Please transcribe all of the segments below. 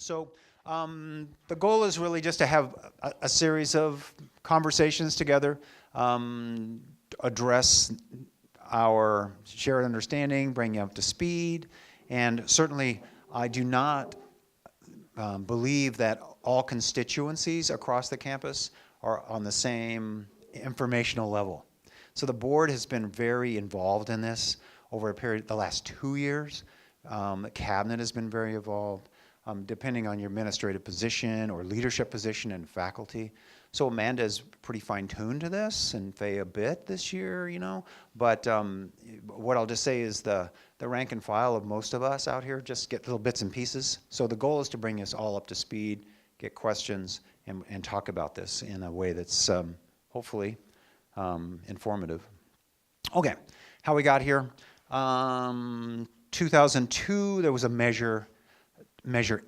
So the goal is really just to have a series of conversations together, address our shared understanding, bring you up to speed, and certainly I do not believe that all constituencies across the campus are on the same informational level. So the board has been very involved in this over a period, the last 2 years. The cabinet has been very involved, depending on your administrative position or leadership position and faculty. So Amanda's pretty fine-tuned to this, and Faye a bit this year, you know. But what I'll just say is the rank and file of most of us out here just get little bits and pieces. So the goal is to bring us all up to speed, get questions, and talk about this in a way that's hopefully informative. Okay, how we got here. 2002, there was a Measure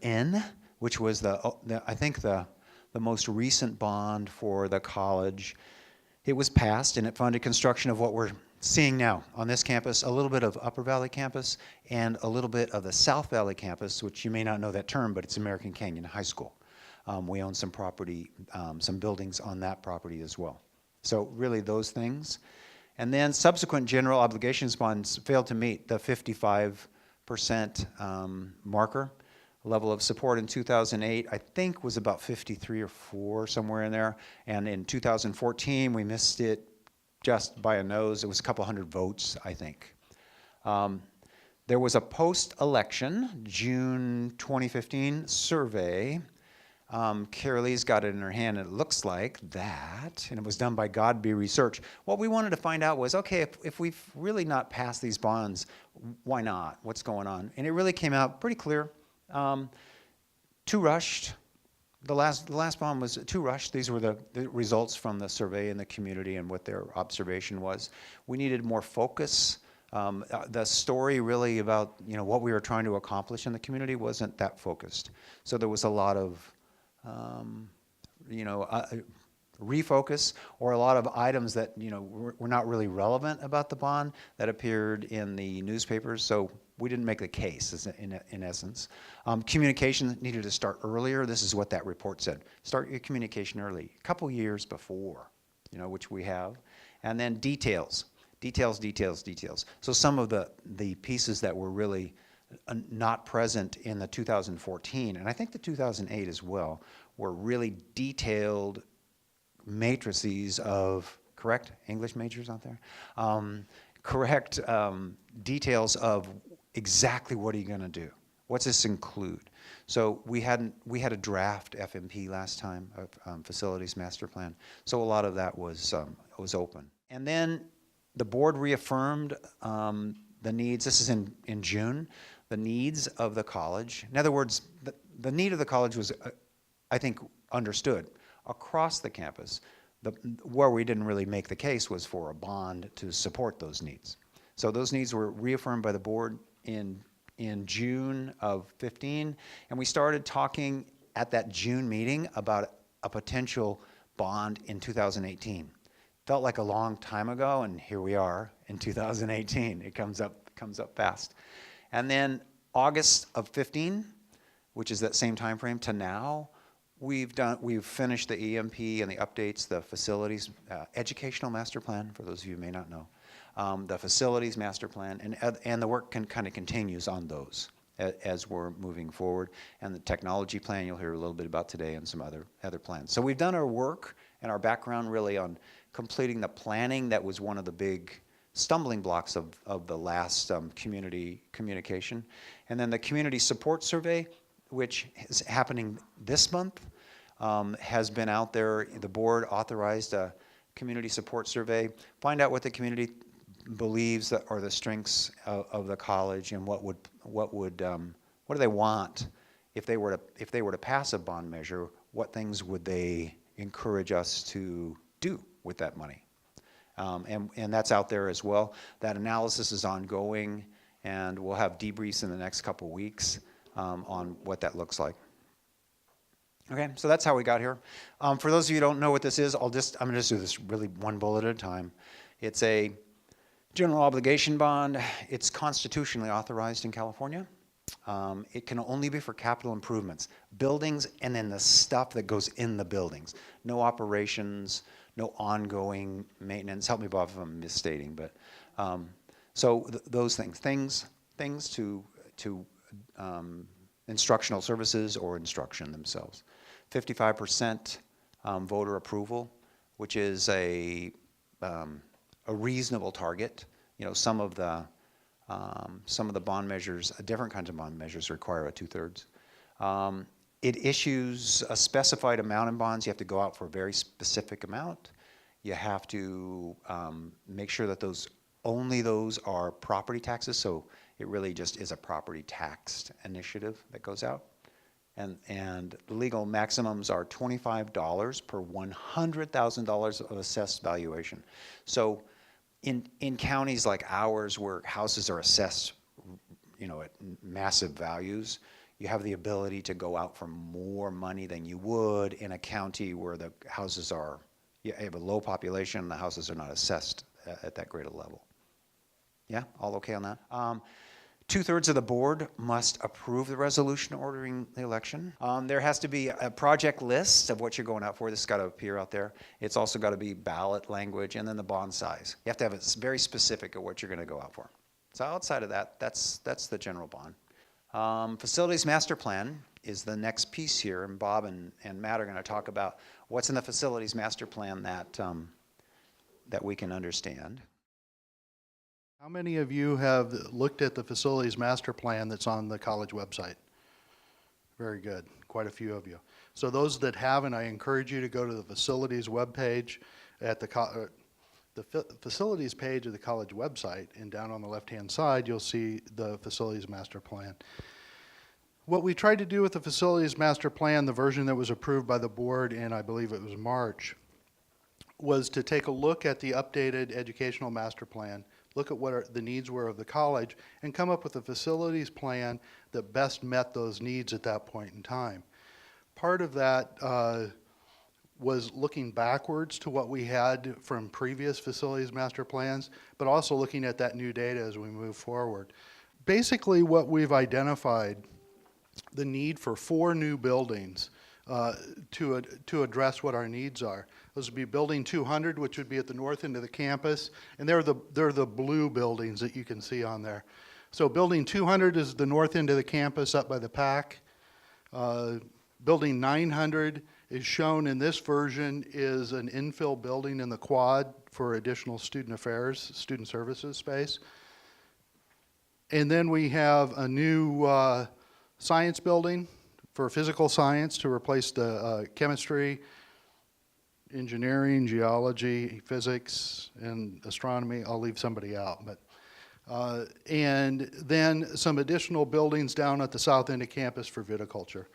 N, which was I think the most recent bond for the college. It was passed and it funded construction of what we're seeing now on this campus, a little bit of Upper Valley campus and a little bit of the South Valley campus, which you may not know that term, but it's American Canyon High School. We own some property, some buildings on that property as well. So really those things. And then subsequent general obligations bonds failed to meet the 55% marker. Level of support in 2008, I think, was about 53 or 4, somewhere in there. And in 2014, we missed it just by a nose. It was a couple hundred votes, I think. There was a post-election, June 2015 survey. Carolee's got it in her hand, and it looks like that. And it was done by Godby Research. What we wanted to find out was, okay, if we've really not passed these bonds, why not? What's going on? And it really came out pretty clear. Too rushed. The last bond was too rushed. These were the results from the survey in the community and what their observation was. We needed more focus. The story really about what we were trying to accomplish in the community wasn't that focused. So there was a lot of refocus, or a lot of items that were not really relevant about the bond that appeared in the newspapers. So we didn't make the case, in essence. Communication needed to start earlier. This is what that report said. Start your communication early, a couple years before, which we have. And then details. So some of the pieces that were really not present in the 2014, and I think the 2008 as well, were really detailed matrices of, correct, English majors out there? Correct details of exactly what are you going to do? What's this include? So we had a draft FMP last time, facilities master plan. So a lot of that was open. And then the board reaffirmed the needs. This is in June. The needs of the college. In other words, the need of the college was, I think, understood across the campus. Where we didn't really make the case was for a bond to support those needs. So those needs were reaffirmed by the board in June of 15, and we started talking at that June meeting about a potential bond in 2018. Felt like a long time ago, and here we are in 2018. It comes up fast. And then August of 15, which is that same time frame to now, we've finished the EMP and the updates, the facilities, educational master plan, for those of you who may not know, the facilities master plan, and the work kind of continues on those as we're moving forward. And the technology plan you'll hear a little bit about today, and some other plans. So we've done our work and our background really on completing the planning that was one of the big stumbling blocks of the last community communication. And then the community support survey, which is happening this month, has been out there. The board authorized a community support survey. Find out what the community believes that are the strengths of the college, and what do they want if they were to pass a bond measure. What things would they encourage us to do with that money? And that's out there as well. That analysis is ongoing, and we'll have debriefs in the next couple weeks on what that looks like. Okay, so that's how we got here. For those of you who don't know what this is, I'm going to just do this really one bullet at a time. It's a general obligation bond. It's constitutionally authorized in California. It can only be for capital improvements, buildings, and then the stuff that goes in the buildings. No operations, no ongoing maintenance. Help me, Bob, if I'm misstating, but so those things to instructional services or instruction themselves. 55% voter approval, which is a reasonable target. You know, some of the bond measures, different kinds of bond measures, require a 2/3. It issues a specified amount in bonds. You have to go out for a very specific amount. You have to make sure that only those are property taxes, so it really just is a property tax initiative that goes out. And the legal maximums are $25 per $100,000 of assessed valuation. So in counties like ours where houses are assessed, you know, at massive values, you have the ability to go out for more money than you would in a county where the houses are, you have a low population and the houses are not assessed at that great a level. Yeah, all okay on that? 2/3 of the board must approve the resolution ordering the election. There has to be a project list of what you're going out for. This has got to appear out there. It's also got to be ballot language, and then the bond size. You have to have it very specific of what you're going to go out for. So outside of that, that's the general bond. Facilities master plan is the next piece here, and Bob and Matt are going to talk about what's in the facilities master plan that we can understand. How many of you have looked at the facilities master plan that's on the college website? Very good, quite a few of you. So those that haven't, I encourage you to go to the facilities webpage at the facilities page of the college website, and down on the left-hand side, you'll see the facilities master plan. What we tried to do with the facilities master plan, the version that was approved by the board in, I believe it was March, was to take a look at the updated educational master plan, look at what the needs were of the college, and come up with a facilities plan that best met those needs at that point in time. Part of that was looking backwards to what we had from previous facilities master plans, but also looking at that new data as we move forward. Basically, what we've identified, the need for 4 new buildings to address what our needs are. Those would be Building 200, which would be at the north end of the campus, and they're the blue buildings that you can see on there. So Building 200 is the north end of the campus up by the PAC. Building 900 is shown in this version is an infill building in the quad for additional student affairs, student services space. And then we have a new science building for physical science to replace the chemistry, engineering, geology, physics, and astronomy. I'll leave somebody out, but and then some additional buildings down at the south end of campus for viticulture.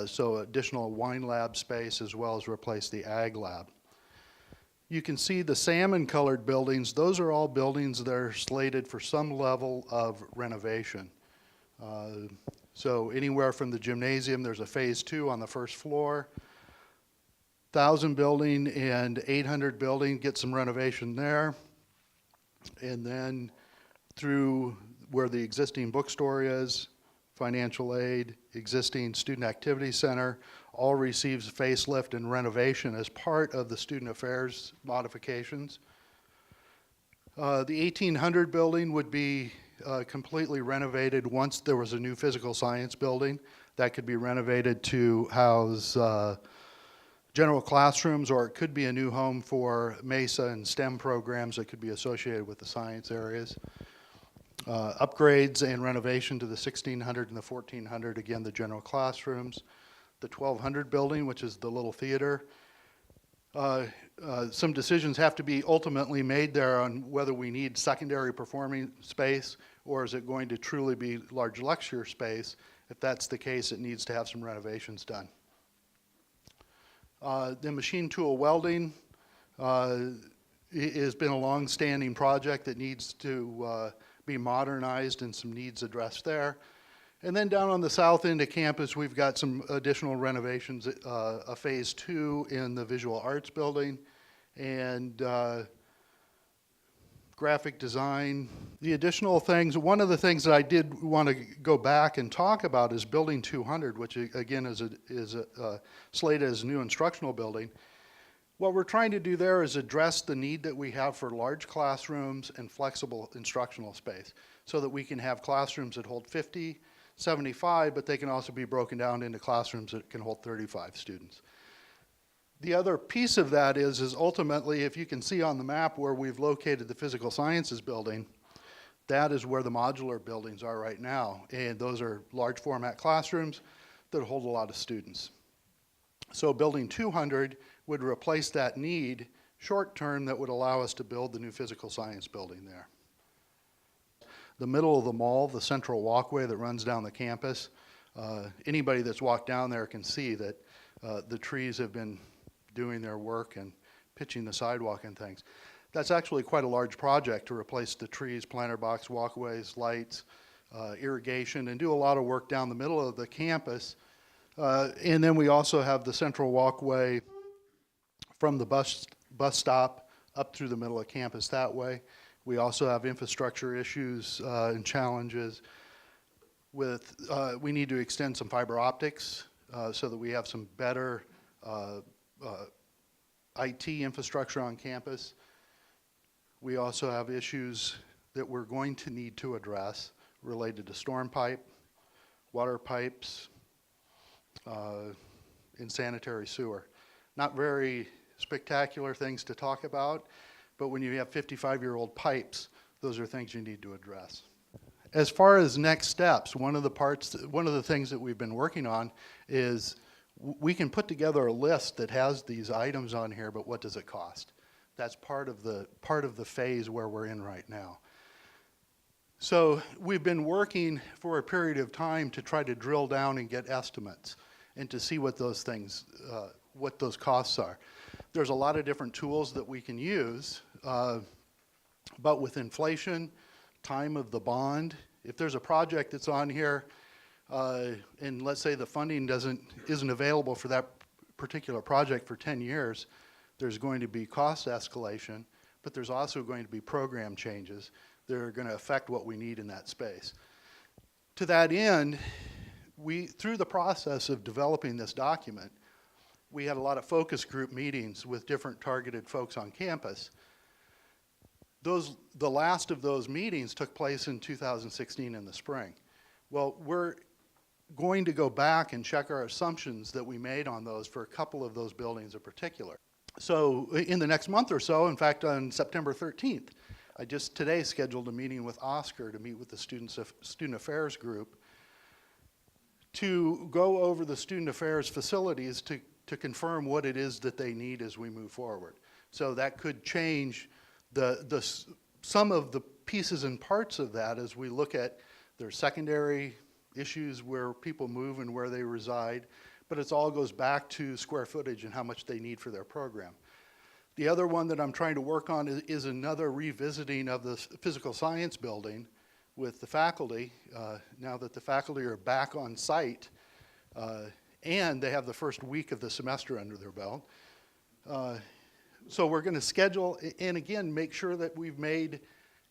So additional wine lab space as well as replace the ag lab. You can see the salmon colored buildings. Those are all buildings that are slated for some level of renovation. So anywhere from the gymnasium, there's a phase 2 on the first floor. 1,000 building and 800 building, get some renovation there. And then through where the existing bookstore is, financial aid, existing student activity center, all receives facelift and renovation as part of the student affairs modifications. The 1800 building would be completely renovated once there was a new physical science building. That could be renovated to house general classrooms, or it could be a new home for MESA and STEM programs that could be associated with the science areas. Upgrades and renovation to the 1600 and the 1400, again, the general classrooms. The 1200 building, which is the little theater. Some decisions have to be ultimately made there on whether we need secondary performing space or is it going to truly be large lecture space. If that's the case, it needs to have some renovations done. The machine tool welding has been a long-standing project that needs to be modernized and some needs addressed there. And then down on the south end of campus, we've got some additional renovations, a phase 2 in the visual arts building, and graphic design, the additional things. One of the things that I did want to go back and talk about is Building 200, which again is slated as a new instructional building. What we're trying to do there is address the need that we have for large classrooms and flexible instructional space so that we can have classrooms that hold 50, 75, but they can also be broken down into classrooms that can hold 35 students. The other piece of that is ultimately, if you can see on the map where we've located the physical sciences building, that is where the modular buildings are right now. And those are large format classrooms that hold a lot of students. So Building 200 would replace that need short term that would allow us to build the new physical science building there. The middle of the mall, the central walkway that runs down the campus, anybody that's walked down there can see that the trees have been doing their work and pitching the sidewalk and things. That's actually quite a large project to replace the trees, planter box, walkways, lights, irrigation, and do a lot of work down the middle of the campus. And then we also have the central walkway from the bus stop up through the middle of campus that way. We also have infrastructure issues and challenges with, we need to extend some fiber optics so that we have some better IT infrastructure on campus. We also have issues that we're going to need to address related to storm pipe, water pipes, and sanitary sewer. Not very spectacular things to talk about, but when you have 55-year-old pipes, those are things you need to address. As far as next steps, one of the things that we've been working on is we can put together a list that has these items on here, but what does it cost? That's part of the phase where we're in right now. So we've been working for a period of time to try to drill down and get estimates and to see what those things, what those costs are. There's a lot of different tools that we can use, but with inflation, time of the bond, if there's a project that's on here, and let's say the funding isn't available for that particular project for 10 years, there's going to be cost escalation, but there's also going to be program changes that are going to affect what we need in that space. To that end, through the process of developing this document, we had a lot of focus group meetings with different targeted folks on campus. The last of those meetings took place in 2016 in the spring. Well, we're going to go back and check our assumptions that we made on those for a couple of those buildings in particular. So in the next month or so, in fact on September 13th, I just today scheduled a meeting with Oscar to meet with the Student Affairs group to go over the Student Affairs facilities to confirm what it is that they need as we move forward. So that could change some of the pieces and parts of that as we look at their secondary issues where people move and where they reside, but it all goes back to square footage and how much they need for their program. The other one that I'm trying to work on is another revisiting of the physical science building with the faculty, now that the faculty are back on site, and they have the first week of the semester under their belt. So we're going to schedule, and again, make sure that we've made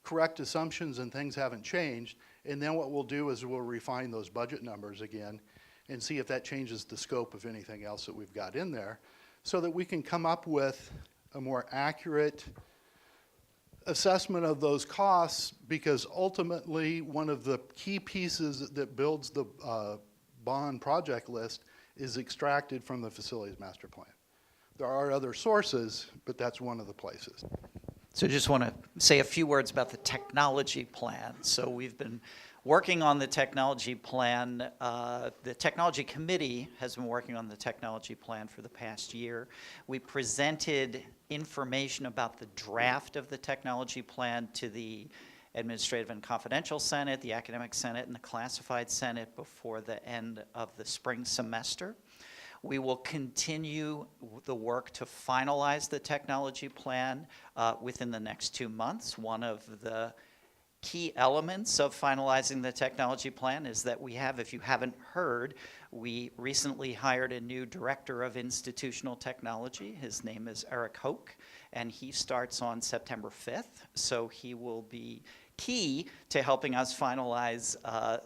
correct assumptions and things haven't changed, and then what we'll do is we'll refine those budget numbers again and see if that changes the scope of anything else that we've got in there so that we can come up with a more accurate assessment of those costs, because ultimately one of the key pieces that builds the bond project list is extracted from the facilities master plan. There are other sources, but that's one of the places. So just want to say a few words about the technology plan. So we've been working on the technology plan. The technology committee has been working on the technology plan for the past year. We presented information about the draft of the technology plan to the Administrative and Confidential Senate, the Academic Senate, and the Classified Senate before the end of the spring semester. We will continue the work to finalize the technology plan within the next 2 months. One of the key elements of finalizing the technology plan is that we have, if you haven't heard, we recently hired a new director of institutional technology. His name is Eric Hoke, and he starts on September 5th. So he will be key to helping us finalize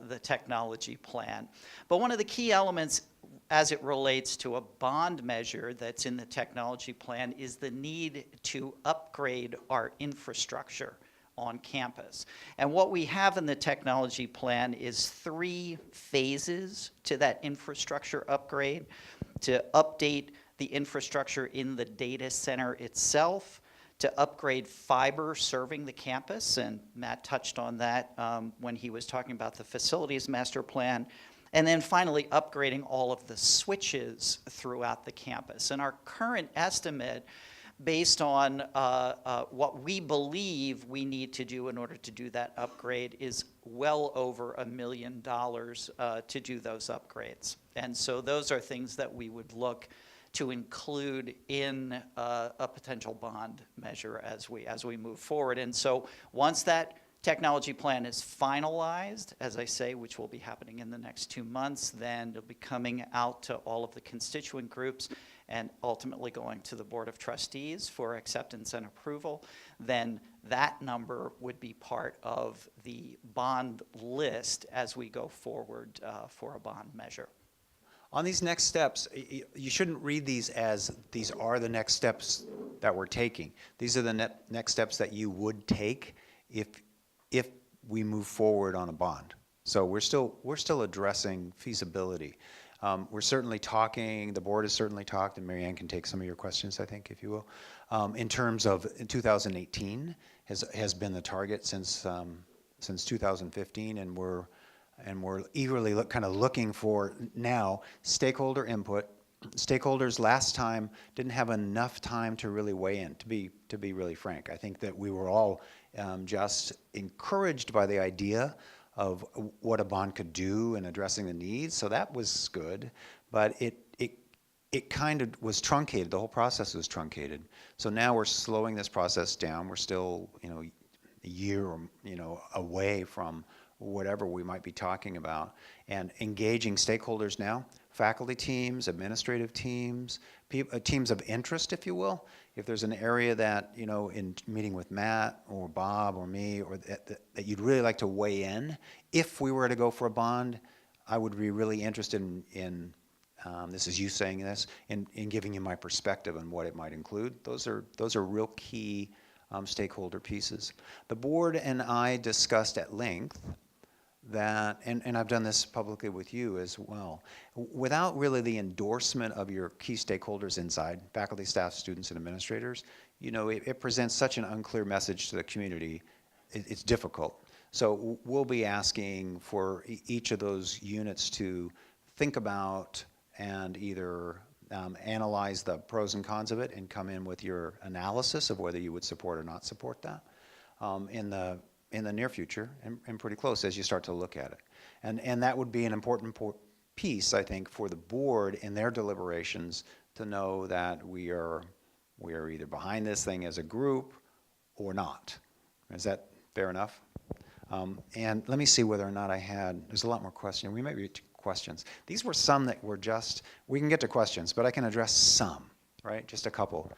the technology plan. But one of the key elements as it relates to a bond measure that's in the technology plan is the need to upgrade our infrastructure on campus. And what we have in the technology plan is 3 phases to that infrastructure upgrade: to update the infrastructure in the data center itself, to upgrade fiber serving the campus, and Matt touched on that when he was talking about the facilities master plan, and then finally upgrading all of the switches throughout the campus. And our current estimate, based on what we believe we need to do in order to do that upgrade, is well over $1 million to do those upgrades. And so those are things that we would look to include in a potential bond measure as we move forward. And so once that technology plan is finalized, as I say, which will be happening in the next 2 months, then it'll be coming out to all of the constituent groups and ultimately going to the Board of Trustees for acceptance and approval. Then that number would be part of the bond list as we go forward for a bond measure. On these next steps, you shouldn't read these as these are the next steps that we're taking. These are the next steps that you would take if we move forward on a bond. So we're still addressing feasibility. We're certainly talking, the board has certainly talked, and Mary Ann can take some of your questions, I think, if you will. In terms of 2018 has been the target since 2015, and we're eagerly kind of looking for now stakeholder input. Stakeholders last time didn't have enough time to really weigh in, to be really frank. I think that we were all just encouraged by the idea of what a bond could do in addressing the needs, so that was good, but it kind of was truncated. The whole process was truncated. So now we're slowing this process down. We're still, a year or, away from whatever we might be talking about, and engaging stakeholders now, faculty teams, administrative teams, teams of interest, if you will. If there's an area that, in meeting with Matt or Bob or me, or that you'd really like to weigh in, if we were to go for a bond, I would be really interested in this is you saying this, in giving you my perspective on what it might include. Those are real key stakeholder pieces. The board and I discussed at length that, and I've done this publicly with you as well, without really the endorsement of your key stakeholders inside, faculty, staff, students, and administrators, it presents such an unclear message to the community, it's difficult. So we'll be asking for each of those units to think about and either analyze the pros and cons of it and come in with your analysis of whether you would support or not support that in the near future, and pretty close as you start to look at it. And that would be an important piece, I think, for the board in their deliberations to know that we are either behind this thing as a group or not. Is that fair enough? And let me see whether or not there's a lot more questions. We might be questions. These were some that were just, we can get to questions, but I can address some, right? Just a couple.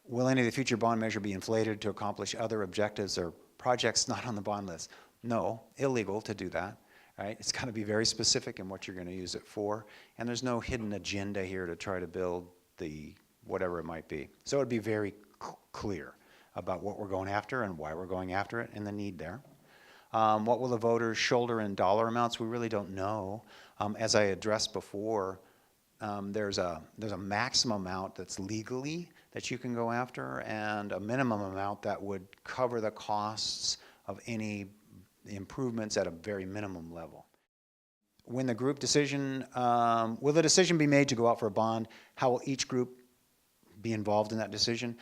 Will any of the future bond measure be inflated to accomplish other objectives or projects not on the bond list? No, illegal to do that, right? It's got to be very specific in what you're going to use it for, and there's no hidden agenda here to try to build the whatever it might be. So it would be very clear about what we're going after and why we're going after it and the need there. What will the voters shoulder in dollar amounts? We really don't know. As I addressed before, there's a maximum amount that's legally that you can go after, and a minimum amount that would cover the costs of any improvements at a very minimum level. When the group decision, will the decision be made to go out for a bond? How will each group be involved in that decision?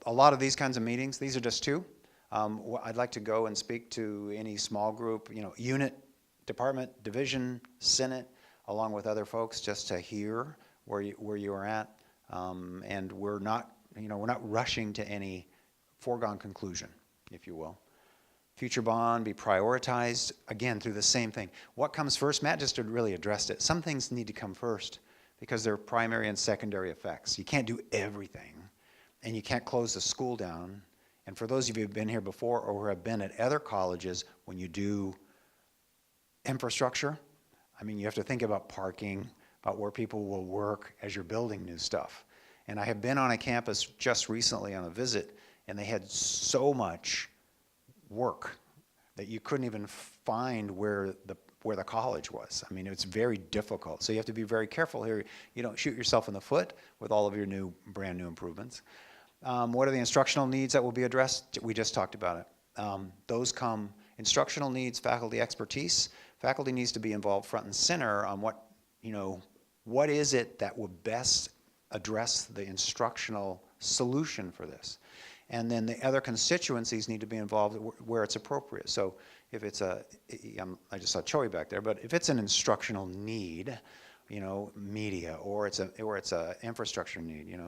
A lot of these kinds of meetings, these are just two. I'd like to go and speak to any small group, unit, department, division, senate, along with other folks, just to hear where you are at. And we're not rushing to any foregone conclusion, if you will. future bond be prioritized, again, through the same thing. What comes first? Matt just really addressed it. Some things need to come first because they're primary and secondary effects. You can't do everything, and you can't close the school down. And for those of you who've been here before or who have been at other colleges, when you do infrastructure, I mean, you have to think about parking, about where people will work as you're building new stuff. And I have been on a campus just recently on a visit, and they had so much work that you couldn't even find where the college was. I mean, it's very difficult. So you have to be very careful here. You don't shoot yourself in the foot with all of your brand new improvements. What are the instructional needs that will be addressed? We just talked about it. Those come instructional needs, faculty expertise. Faculty needs to be involved front and center on what is it that will best address the instructional solution for this. And then the other constituencies need to be involved where it's appropriate. So if it's I just saw Choi back there, but if it's an instructional need, media, or it's a infrastructure need,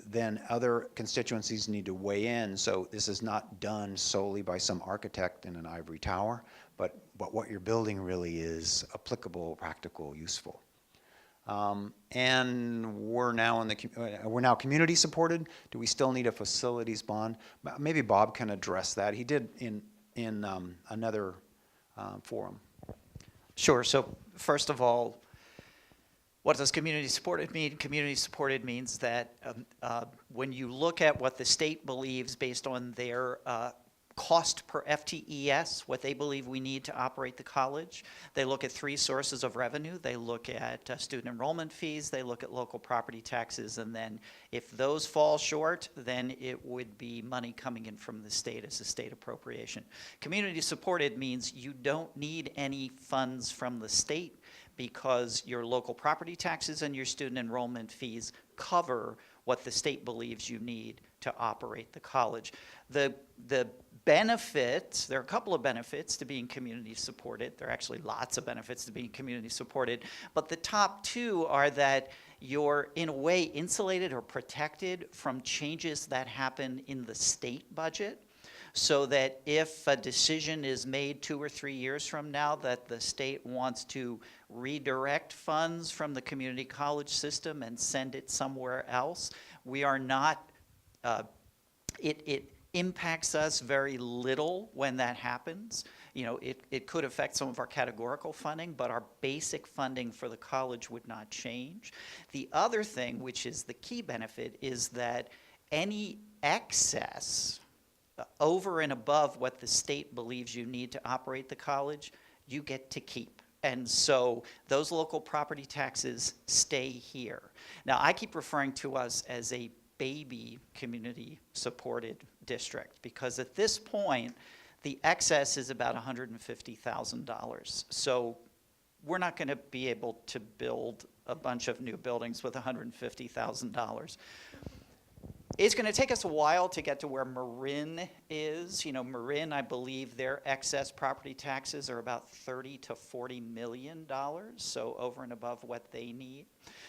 then other constituencies need to weigh in. So this is not done solely by some architect in an ivory tower, but what you're building really is applicable, practical, useful. And we're now community supported. Do we still need a facilities bond? Maybe Bob can address that. He did in another forum. Sure. So first of all, what does community supported mean? Community supported means that when you look at what the state believes based on their cost per FTES, what they believe we need to operate the college, they look at 3 sources of revenue. They look at student enrollment fees, they look at local property taxes, and then if those fall short, then it would be money coming in from the state as a state appropriation. Community supported means you don't need any funds from the state because your local property taxes and your student enrollment fees cover what the state believes you need to operate the college. The benefits, there are a couple of benefits to being community supported. There are actually lots of benefits to being community supported, but the top 2 are that you're in a way insulated or protected from changes that happen in the state budget, so that if a decision is made 2 or 3 years from now that the state wants to redirect funds from the community college system and send it somewhere else, we are not, it impacts us very little when that happens. It could affect some of our categorical funding, but our basic funding for the college would not change. The other thing, which is the key benefit, is that any excess over and above what the state believes you need to operate the college, you get to keep. And so those local property taxes stay here. Now, I keep referring to us as a baby community supported district because at this point, the excess is about $150,000. So we're not going to be able to build a bunch of new buildings with $150,000. It's going to take us a while to get to where Marin is. Marin, I believe their excess property taxes are about $30 to $40 million, so over and above what they need.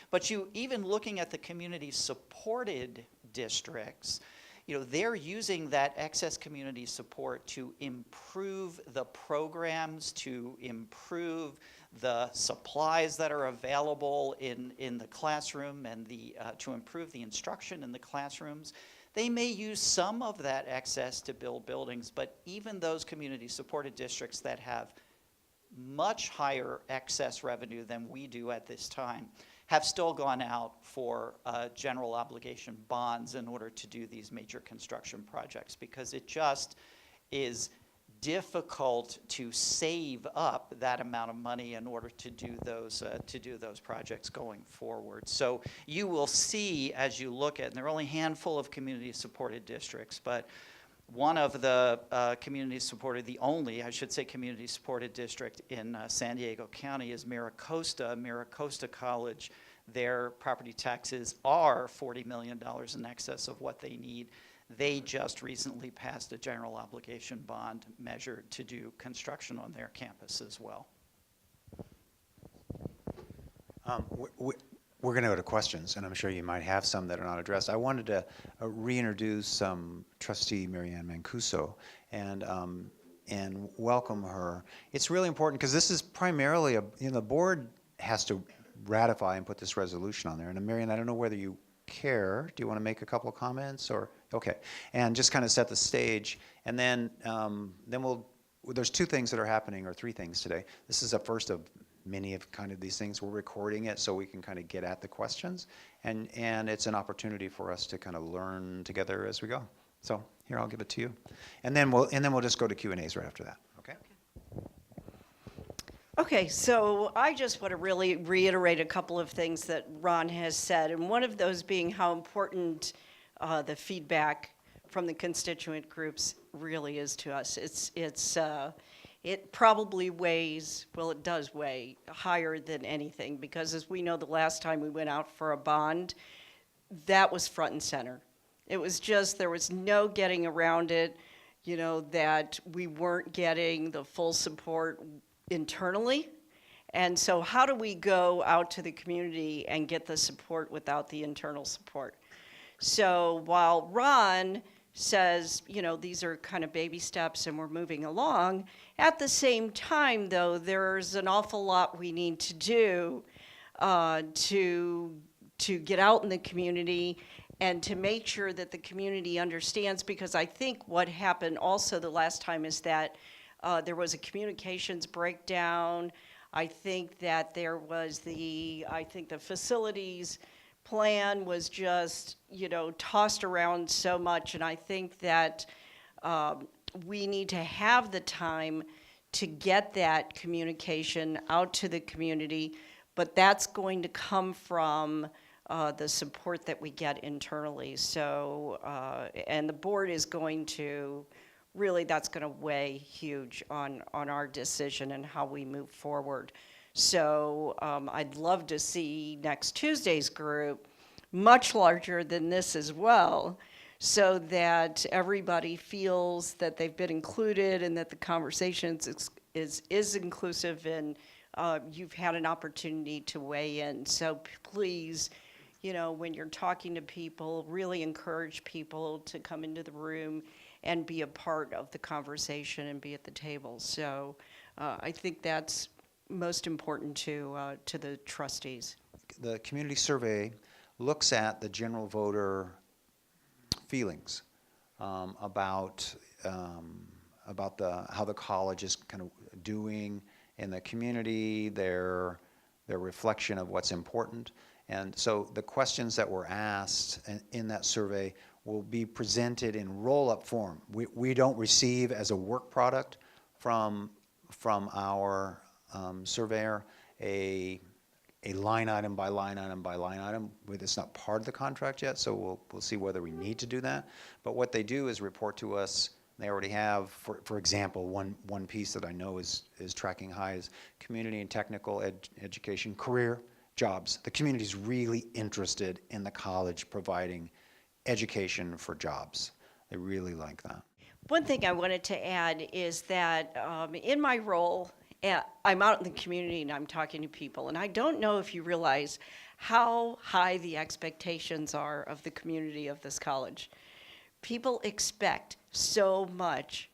But even looking at the community supported districts, they're using that excess community support to improve the programs, to improve the supplies that are available in the classroom and to improve the instruction in the classrooms. They may use some of that excess to build buildings, but even those community supported districts that have much higher excess revenue than we do at this time have still gone out for general obligation bonds in order to do these major construction projects because it just is difficult to save up that amount of money in order to do those projects going forward. So you will see as you look at, and there are only a handful of community supported districts, but one of the community supported, the only, I should say, community supported district in San Diego County is Miracosta. Miracosta College, their property taxes are $40 million in excess of what they need. They just recently passed a general obligation bond measure to do construction on their campus as well. we're going to go to questions, and I'm sure you might have some that are not addressed. I wanted to reintroduce Trustee Marianne Mancuso and welcome her. It's really important because this is primarily the board has to ratify and put this resolution on there. And Marianne, I don't know whether you care. Do you want to make a couple of comments or okay? And just kind of set the stage, and then there's two things that are happening, or three things today. This is a first of many of kind of these things. We're recording it so we can kind of get at the questions, and it's an opportunity for us to kind of learn together as we go. So here, I'll give it to you, and then we'll just go to Q&As right after that. Okay. Okay, so I just want to really reiterate a couple of things that Ron has said, and one of those being how important the feedback from the constituent groups really is to us. It probably weighs, well, it does weigh higher than anything, because as we know, the last time we went out for a bond, that was front and center. It was just, there was no getting around it, that we weren't getting the full support internally. And so how do we go out to the community and get the support without the internal support? So while Ron says, these are kind of baby steps and we're moving along, at the same time, though, there's an awful lot we need to do to get out in the community and to make sure that the community understands, because I think what happened also the last time is that there was a communications breakdown. I think that there was the facilities plan was just, tossed around so much, and I think that we need to have the time to get that communication out to the community, but that's going to come from the support that we get internally. So, and the board is going to, really that's going to weigh huge on our decision and how we move forward. So I'd love to see next Tuesday's group much larger than this as well, so that everybody feels that they've been included and that the conversation is inclusive, and you've had an opportunity to weigh in. So please, when you're talking to people, really encourage people to come into the room and be a part of the conversation and be at the table. So I think that's most important to the trustees. The community survey looks at the general voter feelings about how the college is kind of doing in the community, their reflection of what's important. And so the questions that were asked in that survey will be presented in roll-up form. We don't receive as a work product from our surveyor a line item by line item by line item. It's not part of the contract yet, so we'll see whether we need to do that. But what they do is report to us. They already have, for example, one piece that I know is tracking high is community and technical education, career, jobs. The community is really interested in the college providing education for jobs. They really like that. One thing I wanted to add is that in my role, I'm out in the community and I'm talking to people, and I don't know if you realize how high the expectations are of the community of this college. People expect so much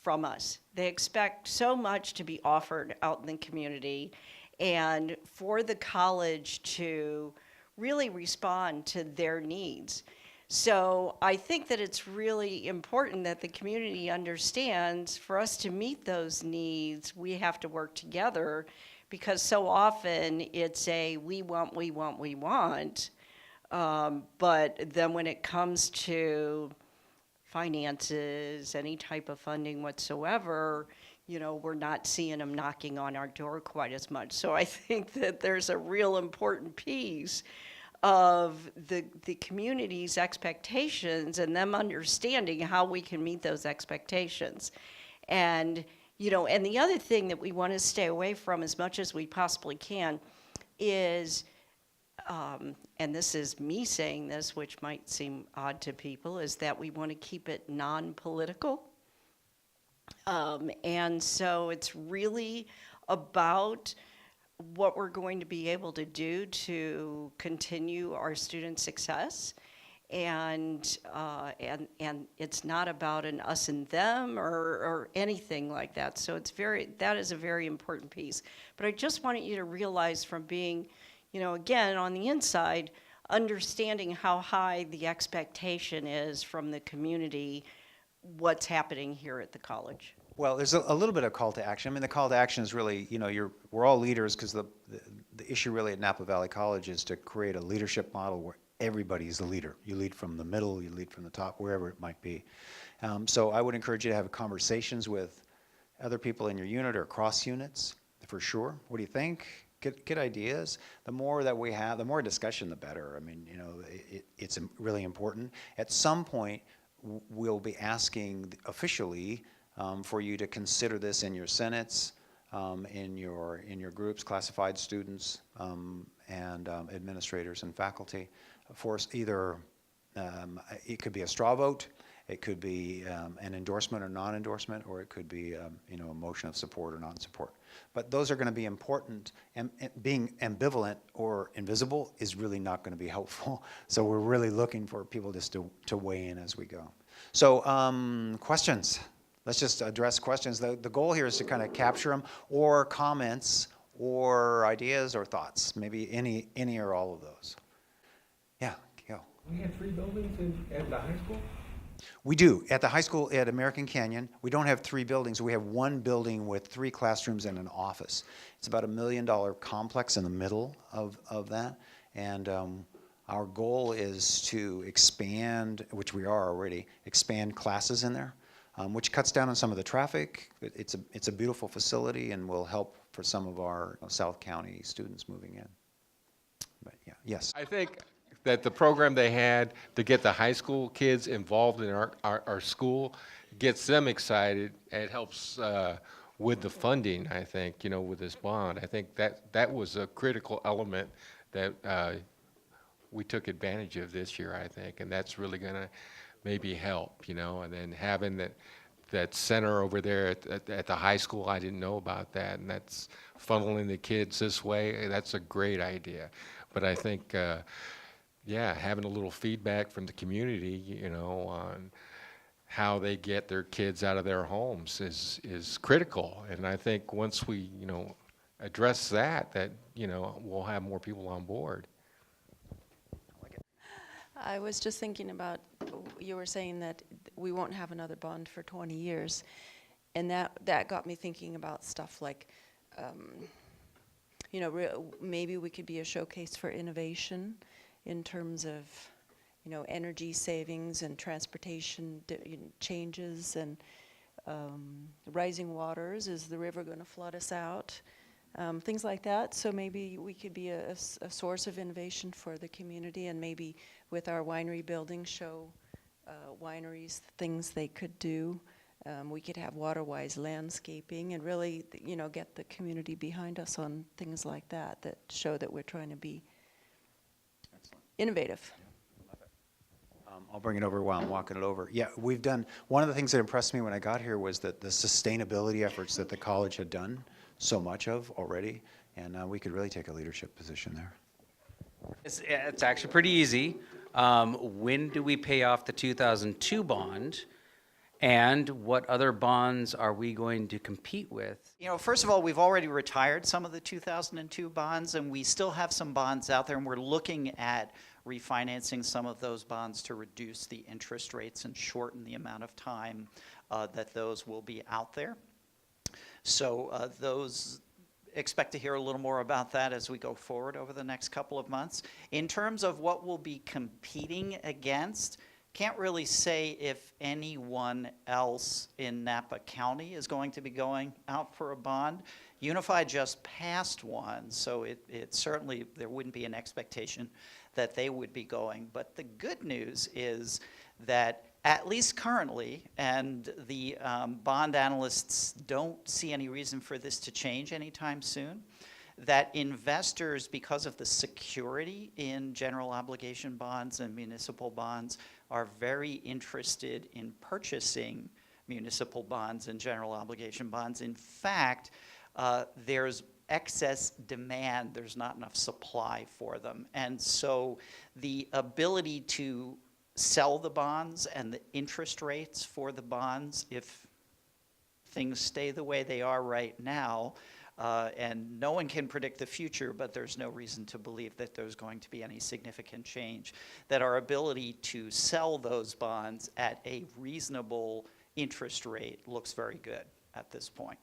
from us. They expect so much to be offered out in the community, and for the college to really respond to their needs. So I think that it's really important that the community understands, for us to meet those needs, we have to work together, because so often it's a we want. But then when it comes to finances, any type of funding whatsoever, we're not seeing them knocking on our door quite as much. So I think that there's a real important piece of the community's expectations and them understanding how we can meet those expectations. And, and the other thing that we want to stay away from as much as we possibly can is, and this is me saying this, which might seem odd to people, is that we want to keep it non-political. And so it's really about what we're going to be able to do to continue our student success. And it's not about an us and them or anything like that. So that is a very important piece. But I just wanted you to realize from being, again, on the inside, understanding how high the expectation is from the community, what's happening here at the college. Well, there's a little bit of call to action. I mean, the call to action is really, we're all leaders, because the issue really at Napa Valley College is to create a leadership model where everybody's a leader. You lead from the middle, you lead from the top, wherever it might be. So I would encourage you to have conversations with other people in your unit or cross units, for sure. What do you think? Get ideas. The more that we have, the more discussion, the better. I mean, it's really important. At some point, we'll be asking officially for you to consider this in your senates, in your groups, classified students, and administrators and faculty. For either, it could be a straw vote, it could be an endorsement or non-endorsement, or it could be a motion of support or non-support. But those are going to be important, and being ambivalent or invisible is really not going to be helpful. So we're really looking for people just to weigh in as we go. So questions? Let's just address questions. The goal here is to kind of capture them, or comments, or ideas, or thoughts. Maybe any or all of those. Yeah, go. We have 3 buildings at the high school? We do. At the high school at American Canyon, we don't have 3 buildings. We have 1 building with 3 classrooms and an office. It's about $1 million complex in the middle of that. And our goal is to expand, which we are already, expand classes in there, which cuts down on some of the traffic. It's a beautiful facility and will help for some of our South County students moving in. But yeah, yes. I think that the program they had to get the high school kids involved in our school gets them excited. It helps with the funding, I think, with this bond. I think that was a critical element that we took advantage of this year, I think, and that's really going to maybe help, and then having that center over there at the high school, I didn't know about that, and that's funneling the kids this way. That's a great idea. But I think, yeah, having a little feedback from the community, on how they get their kids out of their homes is critical. And I think once we, address that, we'll have more people on board. I was just thinking about, you were saying that we won't have another bond for 20 years. And that got me thinking about stuff like, maybe we could be a showcase for innovation in terms of, energy savings and transportation changes and rising waters. Is the river going to flood us out? Things like that. So maybe we could be a source of innovation for the community, and maybe with our winery building show wineries things they could do. We could have water-wise landscaping and really, get the community behind us on things like that show that we're trying to be innovative. I'll bring it over while I'm walking it over. Yeah, we've done, one of the things that impressed me when I got here was that the sustainability efforts that the college had done so much of already, and we could really take a leadership position there. It's actually pretty easy. When do we pay off the 2002 bond? And what other bonds are we going to compete with? First of all, we've already retired some of the 2002 bonds, and we still have some bonds out there, and we're looking at refinancing some of those bonds to reduce the interest rates and shorten the amount of time that those will be out there. So expect to hear a little more about that as we go forward over the next couple of months. In terms of what we'll be competing against, can't really say if anyone else in Napa County is going to be going out for a bond. Unified just passed one, so it certainly, there wouldn't be an expectation that they would be going. But the good news is that at least currently, and the bond analysts don't see any reason for this to change anytime soon, that investors, because of the security in general obligation bonds and municipal bonds, are very interested in purchasing municipal bonds and general obligation bonds. In fact, there's excess demand, there's not enough supply for them. And so the ability to sell the bonds and the interest rates for the bonds, if things stay the way they are right now, and no one can predict the future, but there's no reason to believe that there's going to be any significant change, that our ability to sell those bonds at a reasonable interest rate looks very good at this point.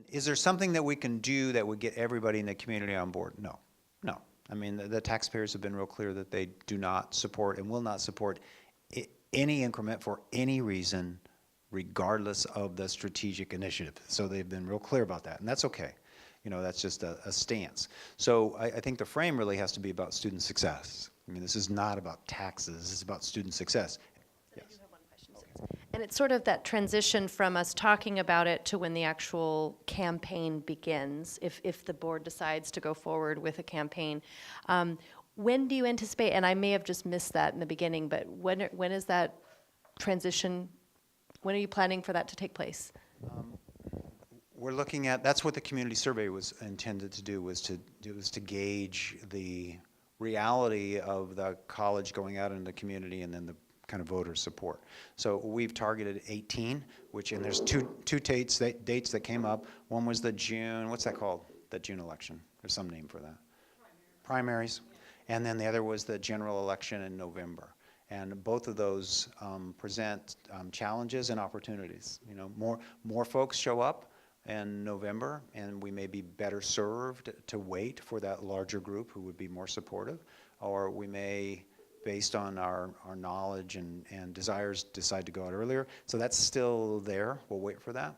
Is there something that we can do that would get everybody in the community on board? No, no. I mean, the taxpayers have been real clear that they do not support and will not support any increment for any reason, regardless of the strategic initiative. So they've been real clear about that, and that's okay. You know, that's just a stance. So I think the frame really has to be about student success. I mean, this is not about taxes. This is about student success. I do have one question. And it's sort of that transition from us talking about it to when the actual campaign begins, if the board decides to go forward with a campaign. When do you anticipate, and I may have just missed that in the beginning, but when is that transition, when are you planning for that to take place? We're looking at, that's what the community survey was intended to do, was to gauge the reality of the college going out into the community and then the kind of voter support. So we've targeted 18, which, and there's two dates that came up. One was the June, what's that called? The June election. There's some name for that. Primaries. And then the other was the general election in November. And both of those present challenges and opportunities. You know, more folks show up in November, and we may be better served to wait for that larger group who would be more supportive, or we may, based on our knowledge and desires, decide to go out earlier. So that's still there. We'll wait for that.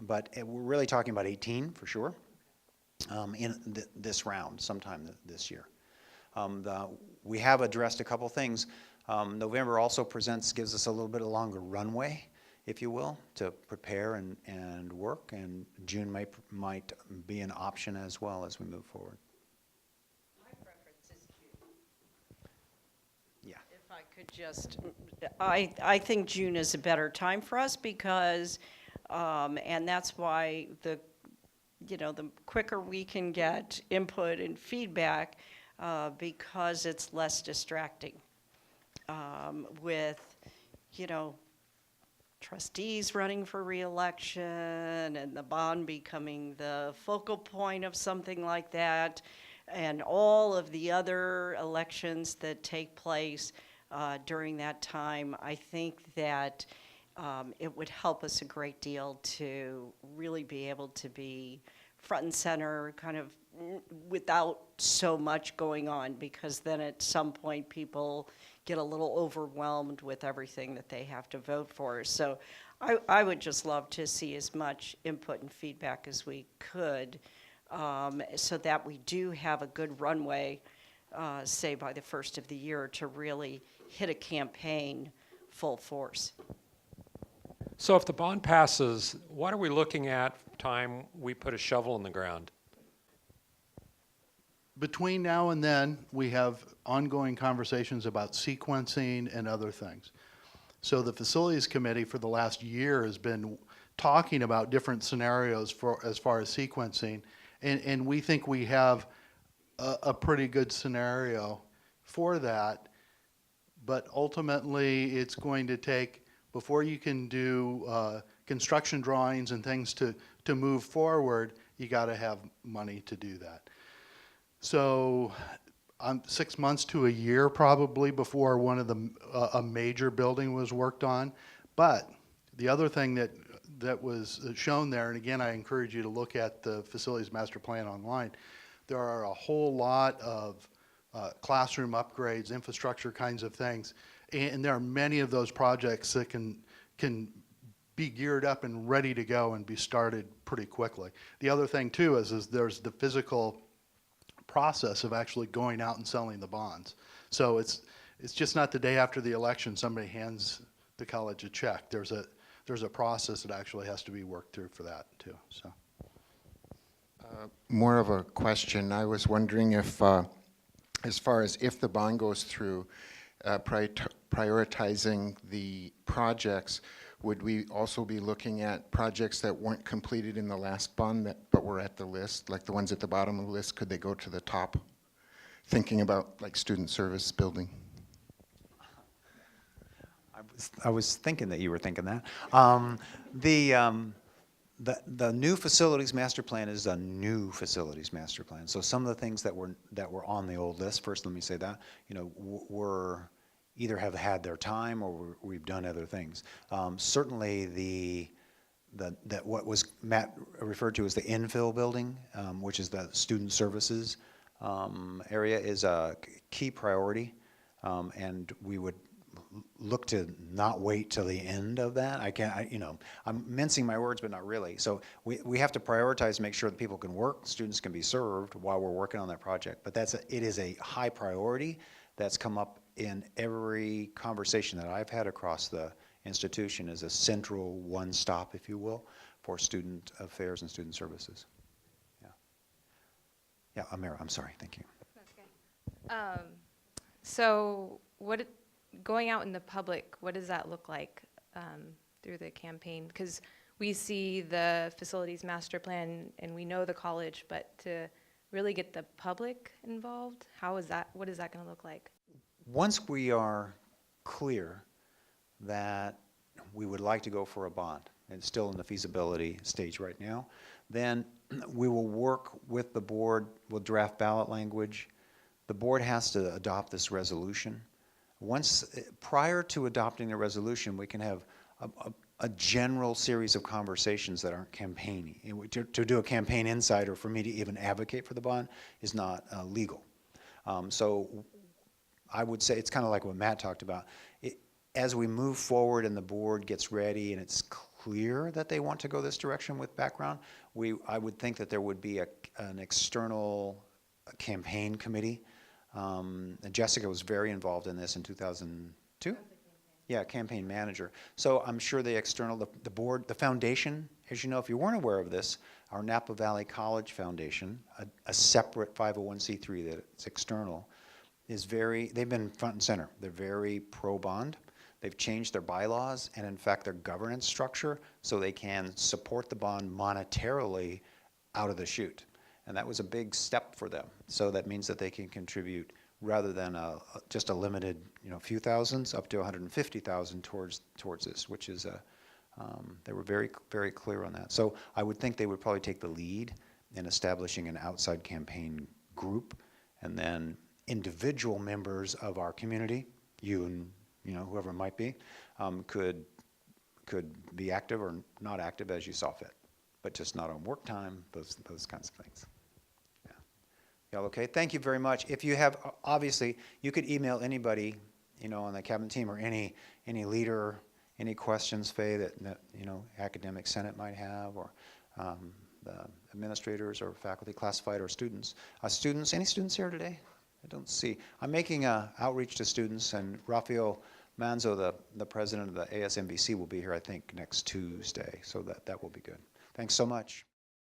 But we're really talking about 18 for sure in this round, sometime this year. We have addressed a couple things. November also gives us a little bit of longer runway, if you will, to prepare and work, and June might be an option as well as we move forward. My preference is June. Yeah. If I could just, I think June is a better time for us because, and that's why the quicker we can get input and feedback, because it's less distracting. With, trustees running for re-election and the bond becoming the focal point of something like that, and all of the other elections that take place during that time, I think that it would help us a great deal to really be able to be front and center, kind of without so much going on, because then at some point people get a little overwhelmed with everything that they have to vote for. So I would just love to see as much input and feedback as we could, so that we do have a good runway, say by the first of the year, to really hit a campaign full force. So if the bond passes, what are we looking at time we put a shovel in the ground? Between now and then, we have ongoing conversations about sequencing and other things. So the facilities committee for the last year has been talking about different scenarios as far as sequencing, and we think we have a pretty good scenario for that. But ultimately, it's going to take, before you can do construction drawings and things to move forward, you got to have money to do that. So 6 months to a year probably before one of the a major building was worked on. But the other thing that was shown there, and again I encourage you to look at the facilities master plan online, there are a whole lot of classroom upgrades, infrastructure kinds of things, and there are many of those projects that can be geared up and ready to go and be started pretty quickly. The other thing too is there's the physical process of actually going out and selling the bonds. So it's just not the day after the election somebody hands the college a check. There's a process that actually has to be worked through for that too. So more of a question. I was wondering if, as far as if the bond goes through, prioritizing the projects, would we also be looking at projects that weren't completed in the last bond but were at the list, like the ones at the bottom of the list? Could they go to the top? Thinking about like student service building. I was thinking that you were thinking that. The new facilities master plan is a new facilities master plan. So some of the things that were on the old list, first let me say that, were either have had their time or we've done other things. Certainly that what was Matt referred to as the infill building, which is the student services area, is a key priority, and we would look to not wait till the end of that. I'm mincing my words, but not really. So we have to prioritize, make sure that people can work, students can be served while we're working on that project. But it is a high priority that's come up in every conversation that I've had across the institution, as a central one stop, if you will, for student affairs and student services. Yeah, Amira, I'm sorry, thank you. Okay. So going out in the public, what does that look like through the campaign? Because we see the facilities master plan and we know the college, but to really get the public involved, what is that going to look like? Once we are clear that we would like to go for a bond, and it's still in the feasibility stage right now, then we will work with the board, we'll draft ballot language. The board has to adopt this resolution. Prior to adopting the resolution, we can have a general series of conversations that aren't campaigning. To do a campaign insider, for me to even advocate for the bond, is not legal. So I would say it's kind of like what Matt talked about. As we move forward and the board gets ready and it's clear that they want to go this direction with background, I would think that there would be an external campaign committee. And Jessica was very involved in this in 2002. Yeah, campaign manager. So I'm sure the board, the foundation, as you know, if you weren't aware of this, our Napa Valley College Foundation, a separate 501c3 that's external, they've been front and center. They're very pro-bond. They've changed their bylaws and, in fact, their governance structure so they can support the bond monetarily out of the chute. And that was a big step for them. So that means that they can contribute rather than just a limited, few thousands, up to 150,000 towards this, which is they were very, very clear on that. So I would think they would probably take the lead in establishing an outside campaign group, and then individual members of our community, you and whoever it might be, could be active or not active as you saw fit, but just not on work time, those kinds of things. Yeah. Y'all okay? Thank you very much. If you have, obviously, you could email anybody, on the cabinet team, or any leader, any questions, Faye, that academic senate might have, or the administrators or faculty classified, or students. Any students here today? I don't see. I'm making an outreach to students, and Rafael Manzo, the president of the NVC, will be here, I think, next Tuesday, so that will be good. Thanks so much.